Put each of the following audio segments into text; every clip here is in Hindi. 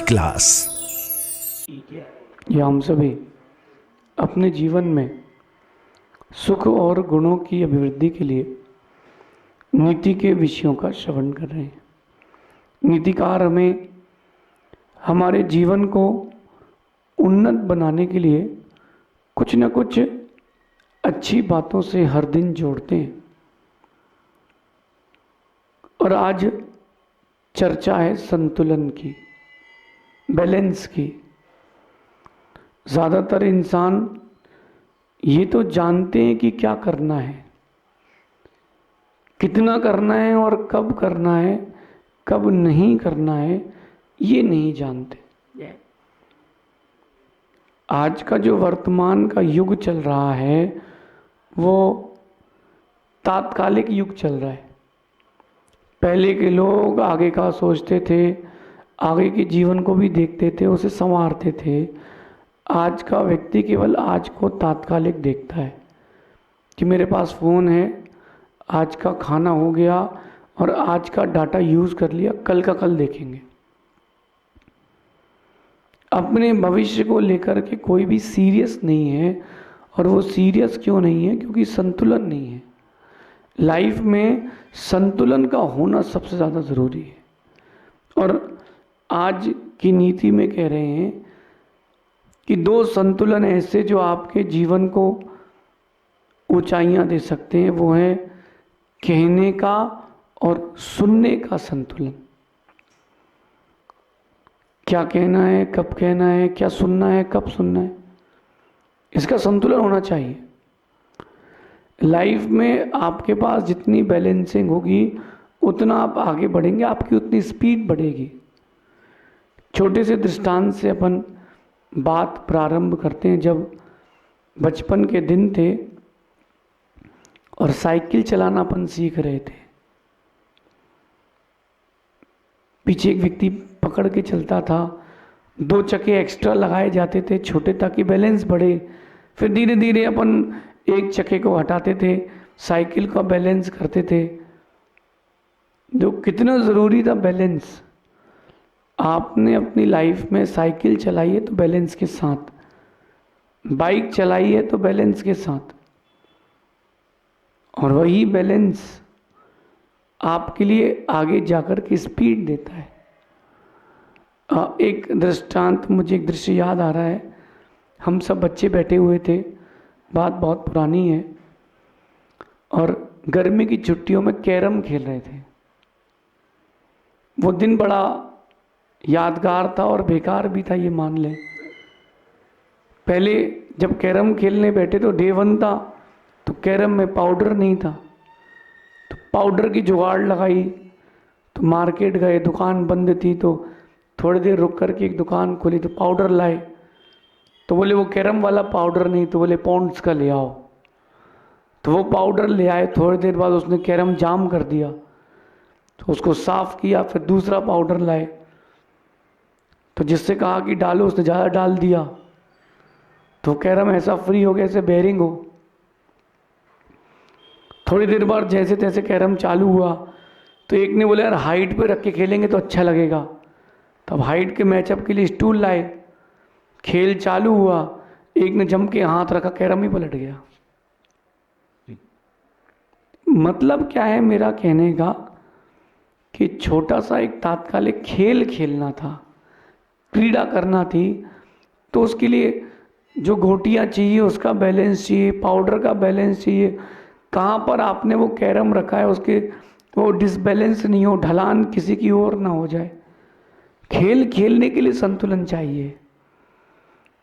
क्लास। या हम सभी अपने जीवन में सुख और गुणों की अभिवृद्धि के लिए नीति के विषयों का श्रवण कर रहे हैं। नीतिकार हमें हमारे जीवन को उन्नत बनाने के लिए कुछ न कुछ अच्छी बातों से हर दिन जोड़ते हैं। और आज चर्चा है संतुलन की, बैलेंस की। ज़्यादातर इंसान ये तो जानते हैं कि क्या करना है, कितना करना है और कब करना है, कब नहीं करना है, ये नहीं जानते। आज का जो वर्तमान का युग चल रहा है वो तात्कालिक युग चल रहा है। पहले के लोग आगे का सोचते थे, आगे के जीवन को भी देखते थे, उसे संवारते थे। आज का व्यक्ति केवल आज को तात्कालिक देखता है कि मेरे पास फ़ोन है, आज का खाना हो गया और आज का डाटा यूज़ कर लिया, कल का कल देखेंगे। अपने भविष्य को लेकर के कोई भी सीरियस नहीं है। और वो सीरियस क्यों नहीं है? क्योंकि संतुलन नहीं है। लाइफ में संतुलन का होना सबसे ज़्यादा ज़रूरी है। और आज की नीति में कह रहे हैं कि दो संतुलन ऐसे जो आपके जीवन को ऊंचाइयां दे सकते हैं, वो है कहने का और सुनने का संतुलन। क्या कहना है, कब कहना है, क्या सुनना है, कब सुनना है, इसका संतुलन होना चाहिए। लाइफ में आपके पास जितनी बैलेंसिंग होगी उतना आप आगे बढ़ेंगे, आपकी उतनी स्पीड बढ़ेगी। छोटे से दृष्टांत से अपन बात प्रारंभ करते हैं। जब बचपन के दिन थे और साइकिल चलाना अपन सीख रहे थे, पीछे एक व्यक्ति पकड़ के चलता था, दो चक्के एक्स्ट्रा लगाए जाते थे छोटे, ताकि बैलेंस बढ़े। फिर धीरे धीरे अपन एक चक्के को हटाते थे, साइकिल का बैलेंस करते थे। जो कितना ज़रूरी था बैलेंस। आपने अपनी लाइफ में साइकिल चलाई है तो बैलेंस के साथ, बाइक चलाई है तो बैलेंस के साथ, और वही बैलेंस आपके लिए आगे जाकर के स्पीड देता है। एक दृष्टांत, मुझे एक दृश्य याद आ रहा है। हम सब बच्चे बैठे हुए थे, बात बहुत पुरानी है, और गर्मी की छुट्टियों में कैरम खेल रहे थे। वो दिन बड़ा यादगार था और बेकार भी था, ये मान लें। पहले जब कैरम खेलने बैठे तो डे 1 था, तो कैरम में पाउडर नहीं था, तो पाउडर की जुगाड़ लगाई। तो मार्केट गए, दुकान बंद थी, तो थोड़ी देर रुक करके एक दुकान खोली तो पाउडर लाए। तो बोले वो कैरम वाला पाउडर नहीं, तो बोले पॉन्ड्स का ले आओ। तो वो पाउडर ले आए। थोड़ी देर बाद उसने कैरम जाम कर दिया, तो उसको साफ किया, फिर दूसरा पाउडर लाए। तो जिससे कहा कि डालो, उसने ज़्यादा डाल दिया, तो कैरम ऐसा फ्री हो गया जैसे बेरिंग हो। थोड़ी देर बाद जैसे तैसे कैरम चालू हुआ, तो एक ने बोला यार हाइट पे रख के खेलेंगे तो अच्छा लगेगा। तब हाइट के मैचअप के लिए स्टूल लाए, खेल चालू हुआ, एक ने जम के हाथ रखा, कैरम ही पलट गया। मतलब क्या है मेरा कहने का, कि छोटा सा एक तात्कालिक खेल खेलना था, क्रीड़ा करना थी, तो उसके लिए जो गोटियां चाहिए उसका बैलेंस चाहिए, पाउडर का बैलेंस चाहिए। कहाँ पर आपने वो कैरम रखा है उसके वो डिसबैलेंस नहीं हो, ढलान किसी की ओर ना हो जाए। खेल खेलने के लिए संतुलन चाहिए।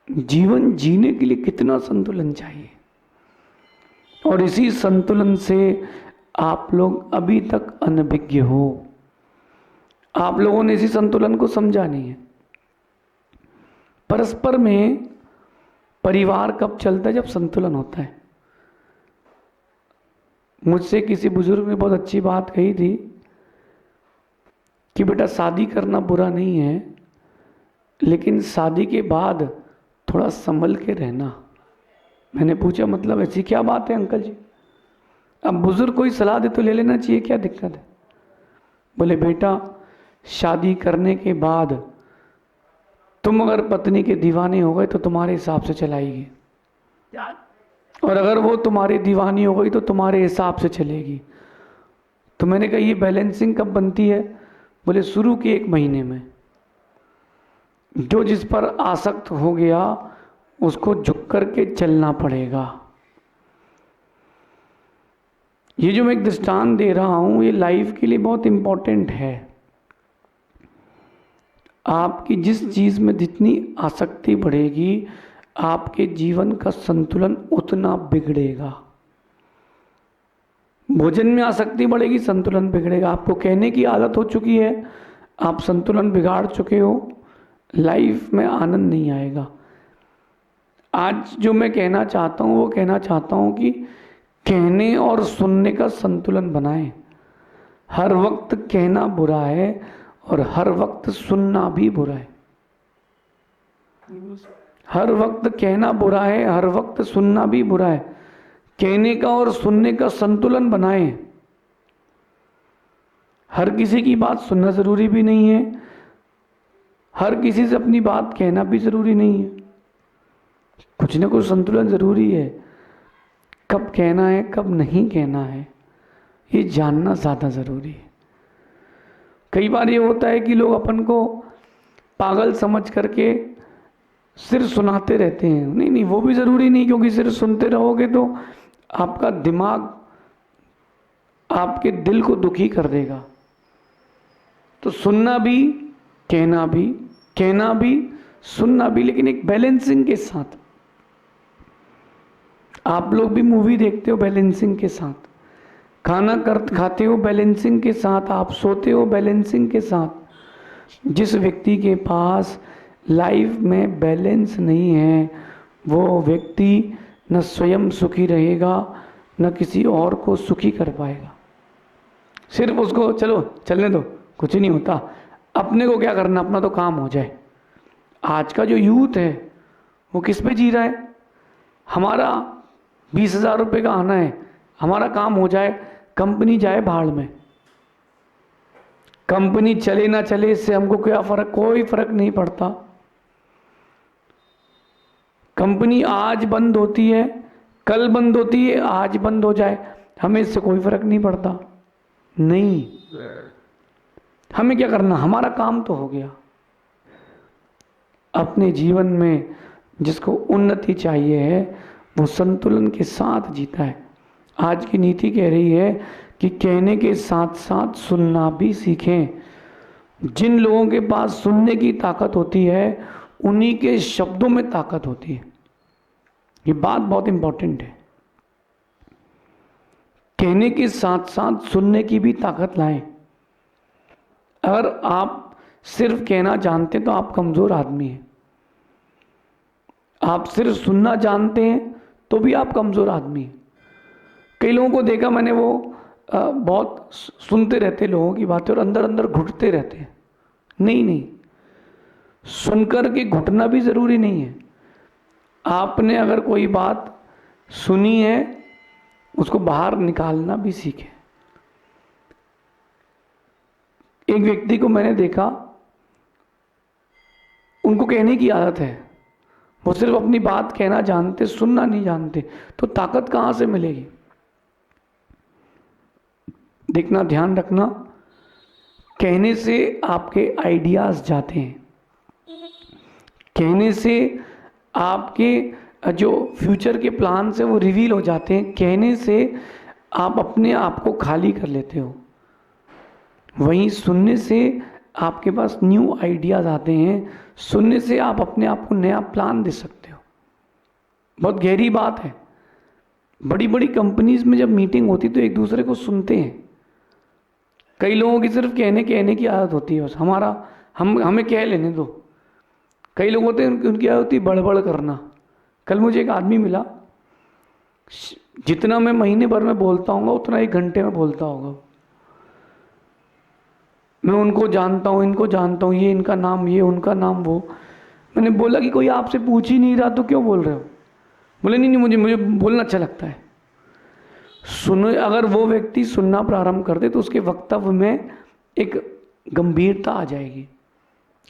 जीवन जीने के लिए कितना संतुलन चाहिए। और इसी संतुलन से आप लोग अभी तक अनभिज्ञ हो। आप लोगों ने इसी संतुलन को समझा नहीं है। परस्पर में परिवार कब चलता है? जब संतुलन होता है। मुझसे किसी बुजुर्ग ने बहुत अच्छी बात कही थी कि बेटा शादी करना बुरा नहीं है, लेकिन शादी के बाद थोड़ा संभल के रहना। मैंने पूछा मतलब ऐसी क्या बात है अंकल जी? अब बुजुर्ग कोई सलाह दे तो ले लेना चाहिए, क्या दिक्कत है? बोले बेटा शादी करने के बाद तुम अगर पत्नी के दीवाने हो गए तो तुम्हारे हिसाब से चलाएगी, और अगर वो तुम्हारी दीवानी हो गई तो तुम्हारे हिसाब से चलेगी। तो मैंने कहा ये बैलेंसिंग कब बनती है? बोले शुरू के 1 महीने में। जो जिस पर आसक्त हो गया उसको झुक करके चलना पड़ेगा। ये जो मैं एक दृष्टांत दे रहा हूं ये लाइफ के लिए बहुत इंपॉर्टेंट है। आपकी जिस चीज में जितनी आसक्ति बढ़ेगी आपके जीवन का संतुलन उतना बिगड़ेगा। भोजन में आसक्ति बढ़ेगी, संतुलन बिगड़ेगा। आपको कहने की आदत हो चुकी है, आप संतुलन बिगाड़ चुके हो, लाइफ में आनंद नहीं आएगा। आज जो मैं कहना चाहता हूँ वो कहना चाहता हूँ कि कहने और सुनने का संतुलन बनाएं। हर वक्त कहना बुरा है और हर वक्त सुनना भी बुरा है। हर वक्त कहना बुरा है, हर वक्त सुनना भी बुरा है। कहने का और सुनने का संतुलन बनाएं। हर किसी की बात सुनना जरूरी भी नहीं है, हर किसी से अपनी बात कहना भी जरूरी नहीं है। कुछ ना कुछ संतुलन जरूरी है। कब कहना है कब नहीं कहना है ये जानना ज़्यादा ज़रूरी है। कई बार ये होता है कि लोग अपन को पागल समझ करके सिर्फ सुनाते रहते हैं। नहीं नहीं, वो भी ज़रूरी नहीं, क्योंकि सिर्फ सुनते रहोगे तो आपका दिमाग आपके दिल को दुखी कर देगा। तो सुनना भी, कहना भी, सुनना भी, लेकिन एक बैलेंसिंग के साथ। आप लोग भी मूवी देखते हो बैलेंसिंग के साथ, खाना खाते हो बैलेंसिंग के साथ, आप सोते हो बैलेंसिंग के साथ। जिस व्यक्ति के पास लाइफ में बैलेंस नहीं है वो व्यक्ति न स्वयं सुखी रहेगा न किसी और को सुखी कर पाएगा। सिर्फ उसको चलो चलने दो, कुछ नहीं होता, अपने को क्या करना, अपना तो काम हो जाए। आज का जो यूथ है वो किस पे जी रहा है? हमारा 20,000 रुपये का आना है, हमारा काम हो जाए, कंपनी जाए भाड़ में। कंपनी चले ना चले इससे हमको क्या फर्क, कोई फर्क नहीं पड़ता। कंपनी आज बंद होती है, कल बंद होती है, आज बंद हो जाए, हमें इससे कोई फर्क नहीं पड़ता। नहीं, हमें क्या करना, हमारा काम तो हो गया। अपने जीवन में जिसको उन्नति चाहिए है वो संतुलन के साथ जीता है। आज की नीति कह रही है कि कहने के साथ साथ सुनना भी सीखें। जिन लोगों के पास सुनने की ताकत होती है उन्हीं के शब्दों में ताकत होती है। ये बात बहुत इंपॉर्टेंट है। कहने के साथ साथ सुनने की भी ताकत लाएं। अगर आप सिर्फ कहना जानते तो आप कमजोर आदमी हैं। आप सिर्फ सुनना जानते हैं तो भी आप कमजोर आदमी हैं। कई लोगों को देखा मैंने, वो बहुत सुनते रहते लोगों की बातें और अंदर अंदर घुटते रहते हैं। नहीं, सुनकर के घुटना भी जरूरी नहीं है। आपने अगर कोई बात सुनी है उसको बाहर निकालना भी सीखें। एक व्यक्ति को मैंने देखा, उनको कहने की आदत है, वो सिर्फ अपनी बात कहना जानते, सुनना नहीं जानते, तो ताकत कहां से मिलेगी? देखना, ध्यान रखना, कहने से आपके आइडियाज जाते हैं, कहने से आपके जो फ्यूचर के प्लान है वो रिवील हो जाते हैं, कहने से आप अपने आप को खाली कर लेते हो। वहीं सुनने से आपके पास न्यू आइडियाज आते हैं, सुनने से आप अपने आप को नया प्लान दे सकते हो। बहुत गहरी बात है। बड़ी बड़ी कंपनीज में जब मीटिंग होती तो एक दूसरे को सुनते हैं। कई लोगों की सिर्फ कहने की आदत होती है, बस हमें कह लेने दो। कई लोग होते हैं उनकी आदत होती है बड़बड़ करना। कल मुझे एक आदमी मिला, जितना मैं महीने भर में बोलता हूँ उतना 1 घंटे में बोलता होगा। मैं उनको जानता हूँ, इनको जानता हूँ, ये इनका नाम, ये उनका नाम, वो। मैंने बोला कि कोई आपसे पूछ ही नहीं रहा तो क्यों बोल रहे हो? बोले नहीं, मुझे बोलना अच्छा लगता है। सुनो, अगर वो व्यक्ति सुनना प्रारंभ कर दे तो उसके वक्तव्य में एक गंभीरता आ जाएगी,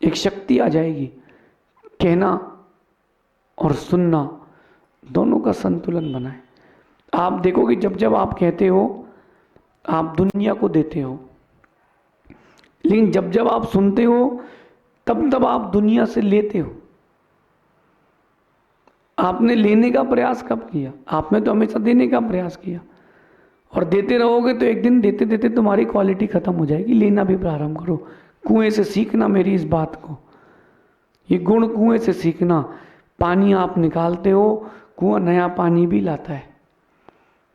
एक शक्ति आ जाएगी। कहना और सुनना दोनों का संतुलन बनाए। आप देखोगे जब जब आप कहते हो आप दुनिया को देते हो, लेकिन जब जब आप सुनते हो तब तब आप दुनिया से लेते हो। आपने लेने का प्रयास कब किया? आपने तो हमेशा देने का प्रयास किया, और देते रहोगे तो एक दिन देते देते तुम्हारी क्वालिटी खत्म हो जाएगी। लेना भी प्रारंभ करो। कुएं से सीखना मेरी इस बात को, ये गुण कुएं से सीखना। पानी आप निकालते हो, कुआं नया पानी भी लाता है।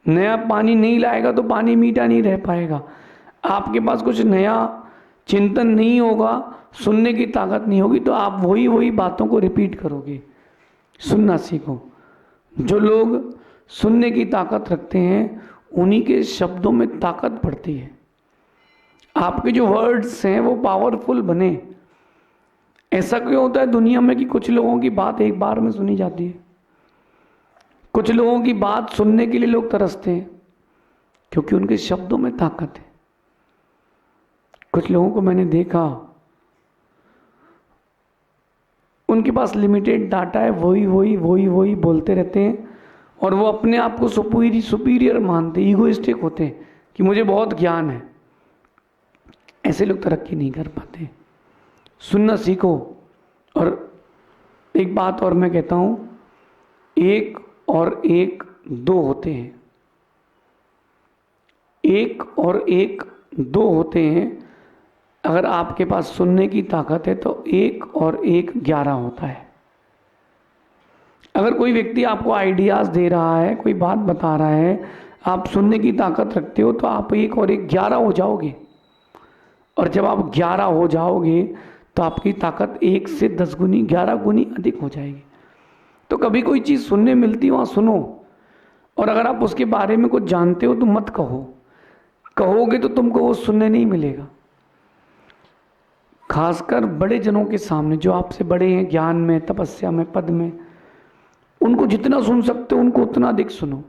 नया पानी नहीं लाएगा तो पानी मीठा नहीं रह पाएगा। आपके पास कुछ नया चिंतन नहीं होगा, सुनने की ताकत नहीं होगी, तो आप वही वही बातों को रिपीट करोगे। सुनना सीखो। जो लोग सुनने की ताकत रखते हैं उन्हीं के शब्दों में ताकत बढ़ती है। आपके जो वर्ड्स हैं वो पावरफुल बने। ऐसा क्यों होता है दुनिया में कि कुछ लोगों की बात एक बार में सुनी जाती है, कुछ लोगों की बात सुनने के लिए लोग तरसते हैं? क्योंकि उनके शब्दों में ताकत है। कुछ लोगों को मैंने देखा, उनके पास लिमिटेड डाटा है, वही वही वही वही बोलते रहते हैं, और वो अपने आप को सुपीरियर मानते, ईगोइस्टिक होते हैं कि मुझे बहुत ज्ञान है। ऐसे लोग तरक्की नहीं कर पाते। सुनना सीखो। और एक बात और मैं कहता हूं, एक और एक दो होते हैं। एक और एक दो होते हैं। अगर आपके पास सुनने की ताकत है तो एक और एक 11 होता है। अगर कोई व्यक्ति आपको आइडियाज दे रहा है, कोई बात बता रहा है, आप सुनने की ताकत रखते हो, तो आप एक और एक 11 हो जाओगे। और जब आप 11 हो जाओगे तो आपकी ताकत 1 से 10 गुनी 11 गुनी अधिक हो जाएगी। तो कभी कोई चीज़ सुनने मिलती वहाँ सुनो, और अगर आप उसके बारे में कुछ जानते हो तो मत कहो। कहोगे तो तुमको वो सुनने नहीं मिलेगा। खासकर बड़े जनों के सामने, जो आपसे बड़े हैं ज्ञान में, तपस्या में, पद में, उनको जितना सुन सकते हो उनको उतना अधिक सुनो।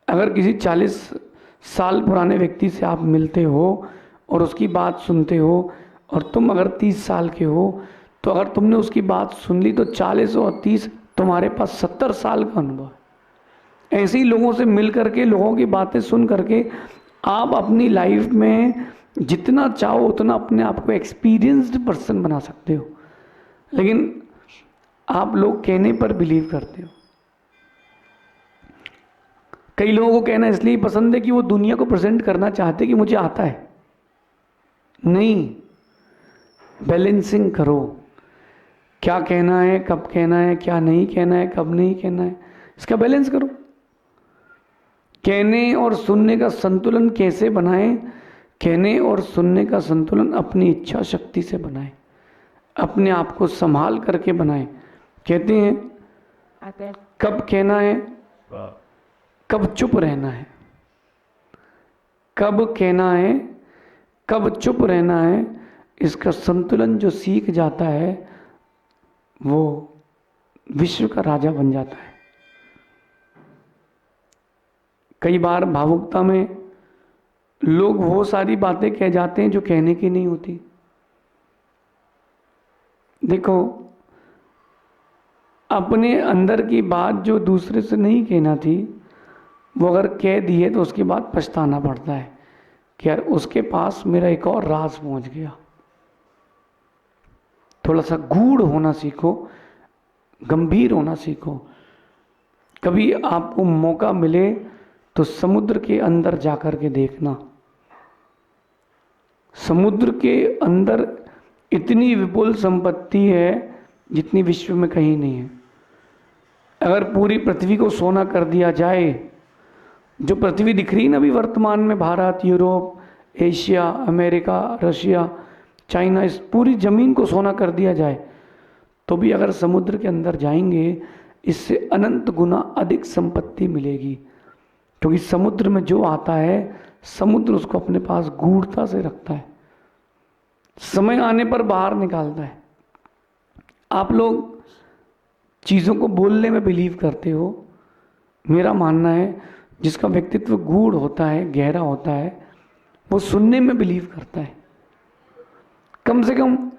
अगर किसी 40 साल पुराने व्यक्ति से आप मिलते हो और उसकी बात सुनते हो, और तुम अगर 30 साल के हो, तो अगर तुमने उसकी बात सुन ली तो 40 और 30 तुम्हारे पास 70 साल का अनुभव है। ऐसे ही लोगों से मिल करके, लोगों की बातें सुन करके आप अपनी लाइफ में जितना चाहो उतना अपने आप को एक्सपीरियंस्ड पर्सन बना सकते हो। लेकिन आप लोग कहने पर बिलीव करते हो। कई लोगों को कहना इसलिए पसंद है कि वो दुनिया को प्रेजेंट करना चाहते कि मुझे आता है। नहीं, बैलेंसिंग करो। क्या कहना है, कब कहना है, क्या नहीं कहना है, कब नहीं कहना है, इसका बैलेंस करो। कहने और सुनने का संतुलन कैसे बनाएं? कहने और सुनने का संतुलन अपनी इच्छा शक्ति से बनाएं, अपने आप को संभाल करके बनाएं। कहते हैं कब कहना है, कब चुप रहना है। कब कहना है, कब चुप रहना है, इसका संतुलन जो सीख जाता है वो विश्व का राजा बन जाता है। कई बार भावुकता में लोग वो सारी बातें कह जाते हैं जो कहने की नहीं होती। देखो, अपने अंदर की बात जो दूसरे से नहीं कहना थी, वो अगर कह दी है तो उसके बाद पछताना पड़ता है कि यार उसके पास मेरा एक और राज पहुंच गया। थोड़ा सा गूढ़ होना सीखो, गंभीर होना सीखो। कभी आपको मौका मिले तो समुद्र के अंदर जाकर के देखना। समुद्र के अंदर इतनी विपुल संपत्ति है जितनी विश्व में कहीं नहीं है। अगर पूरी पृथ्वी को सोना कर दिया जाए, जो पृथ्वी दिख रही है ना अभी वर्तमान में, Bharat, Europe, Asia, America, Russia, China, इस पूरी ज़मीन को सोना कर दिया जाए, तो भी अगर समुद्र के अंदर जाएंगे इससे अनंत गुना अधिक संपत्ति मिलेगी। क्योंकि समुद्र में जो आता है, समुद्र उसको अपने पास गूढ़ता से रखता है, समय आने पर बाहर निकालता है। आप लोग चीज़ों को बोलने में बिलीव करते हो। मेरा मानना है जिसका व्यक्तित्व गूढ़ होता है, गहरा होता है, वो सुनने में बिलीव करता है। कम से कम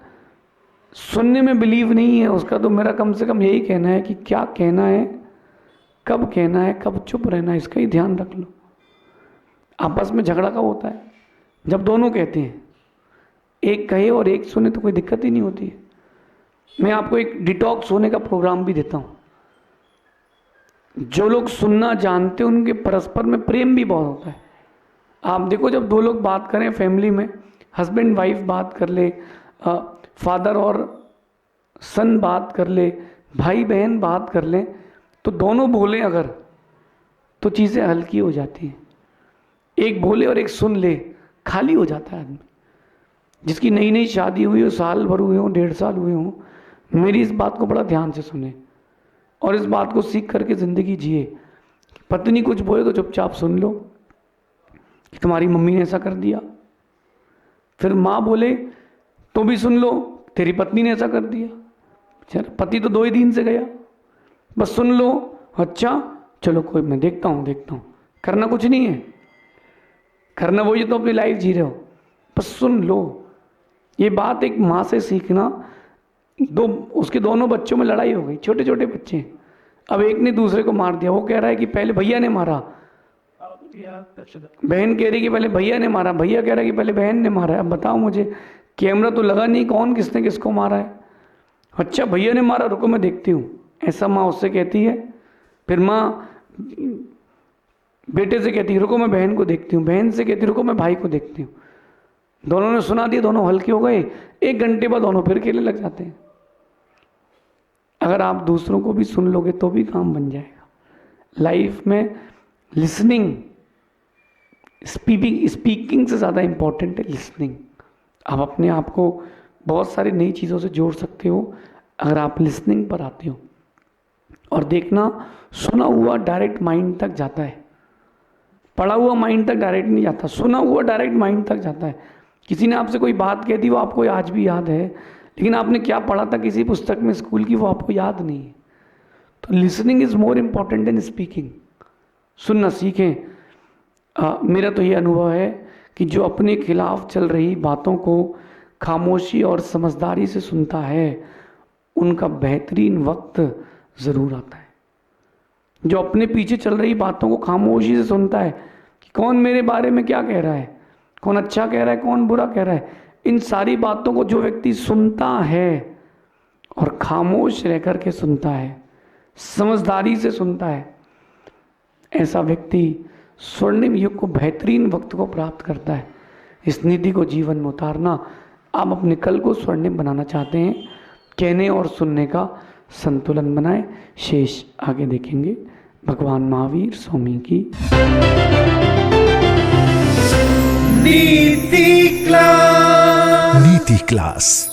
सुनने में बिलीव नहीं है उसका, तो मेरा कम से कम यही कहना है कि क्या कहना है, कब कहना है, कब चुप रहना है, इसका ही ध्यान रख लो। आपस में झगड़ा कब होता है? जब दोनों कहते हैं, एक कहे और एक सुने तो कोई दिक्कत ही नहीं होती है। मैं आपको एक डिटॉक्स होने का प्रोग्राम भी देता हूँ। जो लोग सुनना जानते हैं उनके परस्पर में प्रेम भी बहुत होता है। आप देखो, जब दो लोग बात करें फैमिली में, हस्बैंड वाइफ बात कर ले, फादर और सन बात कर ले, भाई बहन बात कर लें, तो दोनों बोले अगर तो चीज़ें हल्की हो जाती हैं। एक बोले और एक सुन ले, खाली हो जाता है आदमी। जिसकी नई नई शादी हुई हो, साल भर हुए हो, 1.5 साल हुए हो, मेरी इस बात को बड़ा ध्यान से सुने और इस बात को सीख करके ज़िंदगी जिए। पत्नी कुछ बोले तो चुपचाप सुन लो कि तुम्हारी मम्मी ने ऐसा कर दिया। फिर माँ बोले तो भी सुन लो, तेरी पत्नी ने ऐसा कर दिया। चल, पति तो 2 ही दिन से गया, बस सुन लो। अच्छा चलो, कोई मैं देखता हूँ। करना कुछ नहीं है, करना वही तो अपनी लाइफ जी रहे हो, बस सुन लो। ये बात एक माँ से सीखना। उसके दोनों बच्चों में लड़ाई हो गई, छोटे छोटे बच्चे। अब एक ने दूसरे को मार दिया। वो कह रहा है कि पहले भैया ने मारा, बहन कह रही कि पहले भैया ने मारा, भैया कह रहा है कि पहले बहन ने मारा। अब बताओ मुझे, कैमरा तो लगा नहीं, कौन किसने किसको मारा है? अच्छा भैया ने मारा, रुको मैं देखती हूँ, ऐसा माँ उससे कहती है। फिर माँ बेटे से कहती है रुको मैं बहन को देखती हूँ, बहन से कहती है रुको मैं भाई को देखती हूँ। दोनों ने सुना दिया, दोनों हल्के हो गए। 1 घंटे बाद दोनों फिर खेलने लग जाते हैं। अगर आप दूसरों को भी सुन लोगे तो भी काम बन जाएगा। लाइफ में लिसनिंग, स्पीकिंग से ज़्यादा इम्पॉर्टेंट है लिसनिंग। आप अपने आप को बहुत सारी नई चीज़ों से जोड़ सकते हो अगर आप लिसनिंग पर आते हो। और देखना, सुना हुआ डायरेक्ट माइंड तक जाता है, पढ़ा हुआ माइंड तक डायरेक्ट नहीं जाता, सुना हुआ डायरेक्ट माइंड तक जाता है। किसी ने आपसे कोई बात कह दी, वो आपको आज भी याद है, लेकिन आपने क्या पढ़ा था किसी पुस्तक में स्कूल की, वो आपको याद नहीं है। तो listening is more important than speaking. सुनना सीखें। मेरा तो ये अनुभव है कि जो अपने खिलाफ चल रही बातों को खामोशी और समझदारी से सुनता है, उनका बेहतरीन वक्त ज़रूर आता है। जो अपने पीछे चल रही बातों को खामोशी से सुनता है कि कौन मेरे बारे में क्या कह रहा है, कौन अच्छा कह रहा है, कौन बुरा कह रहा है, इन सारी बातों को जो व्यक्ति सुनता है और खामोश रह कर के सुनता है, समझदारी से सुनता है, ऐसा व्यक्ति स्वर्णिम युग को, बेहतरीन वक्त को प्राप्त करता है। इस नीति को जीवन में उतारना। आप अपने कल को स्वर्णिम बनाना चाहते हैं, कहने और सुनने का संतुलन बनाएं। शेष आगे देखेंगे। भगवान महावीर स्वामी की नीति क्लास।